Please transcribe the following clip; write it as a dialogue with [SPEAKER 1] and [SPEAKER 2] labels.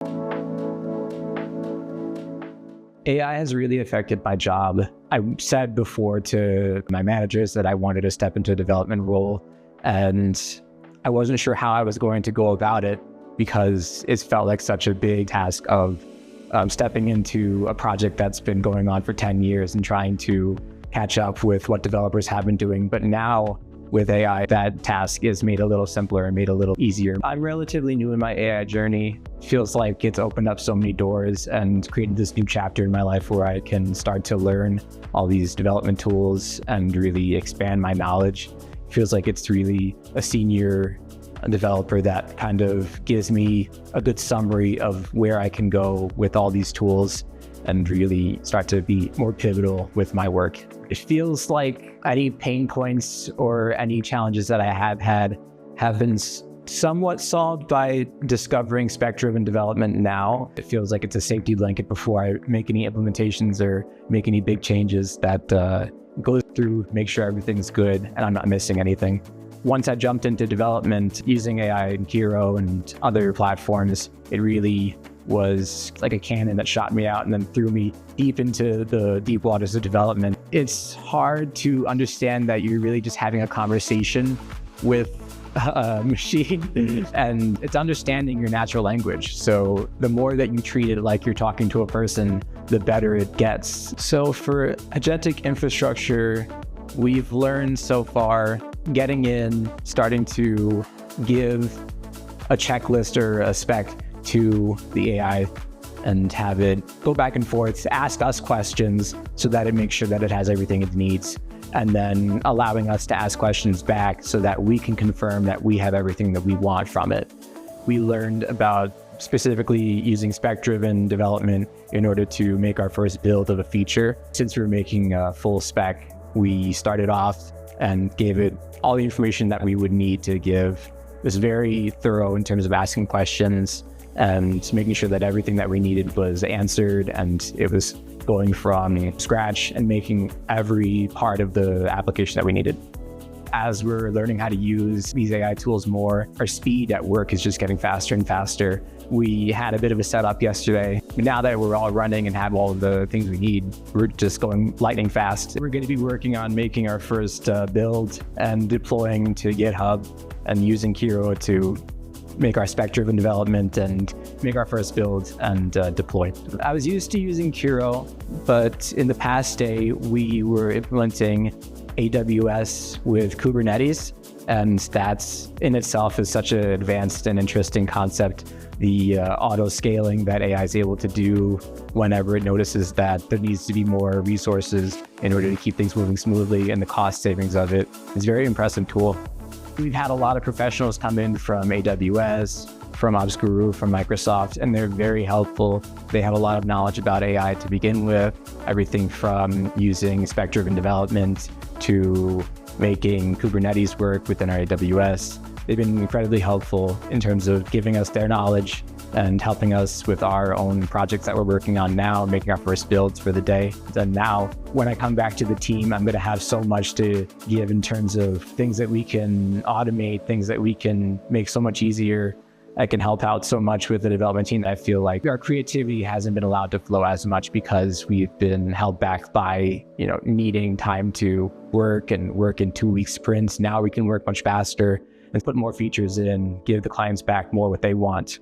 [SPEAKER 1] AI has really affected my job. I said before to my managers that I wanted to step into a development role, and I wasn't sure how I was going to go about it because it felt like such a big task of stepping into a project that's been going on for 10 years and trying to catch up with what developers have been doing. But now with AI, that task is made a little simpler and made a little easier. I'm relatively new in my AI journey. Feels like it's opened up so many doors and created this new chapter in my life where I can start to learn all these development tools and really expand my knowledge. Feels like it's really a senior developer that kind of gives me a good summary of where I can go with all these tools and really start to be more pivotal with my work. It feels like any pain points or any challenges that I have had have been somewhat solved by discovering spec-driven development now. It feels like it's a safety blanket before I make any implementations or make any big changes that goes through, make sure everything's good and I'm not missing anything. Once I jumped into development using AI and Kiro and other platforms, it really was like a cannon that shot me out and then threw me deep into the deep waters of development. It's hard to understand that you're really just having a conversation with a machine and it's understanding your natural language. So the more that you treat it like you're talking to a person, the better it gets. So for agentic infrastructure, we've learned so far getting in, starting to give a checklist or a spec to the AI and have it go back and forth, ask us questions so that it makes sure that it has everything it needs, and then allowing us to ask questions back so that we can confirm that we have everything that we want from it. We learned about specifically using spec-driven development in order to make our first build of a feature. Since we were making a full spec, we started off and gave it all the information that we would need to give. It was very thorough in terms of asking questions and making sure that everything that we needed was answered, and it was going from scratch and making every part of the application that we needed. As we're learning how to use these AI tools more, our speed at work is just getting faster and faster. We had a bit of a setup yesterday, but now that we're all running and have all of the things we need, we're just going lightning fast. We're going to be working on making our first build and deploying to GitHub and using Kiro to make our spec-driven development and make our first build and deploy. I was used to using Kiro, but in the past day, we were implementing AWS with Kubernetes, and that's in itself is such an advanced and interesting concept. The auto scaling that AI is able to do whenever it notices that there needs to be more resources in order to keep things moving smoothly, and the cost savings of it is a very impressive tool. We've had a lot of professionals come in from AWS, from OpsGuru, from Microsoft, and they're very helpful. They have a lot of knowledge about AI to begin with, everything from using spec-driven development to making Kubernetes work within our AWS. They've been incredibly helpful in terms of giving us their knowledge and helping us with our own projects that we're working on now, making our first builds for the day. And now, when I come back to the team, I'm going to have so much to give in terms of things that we can automate, things that we can make so much easier. I can help out so much with the development team. I feel like our creativity hasn't been allowed to flow as much because we've been held back by, needing time to work in 2-week sprints. Now we can work much faster and put more features in, give the clients back more what they want.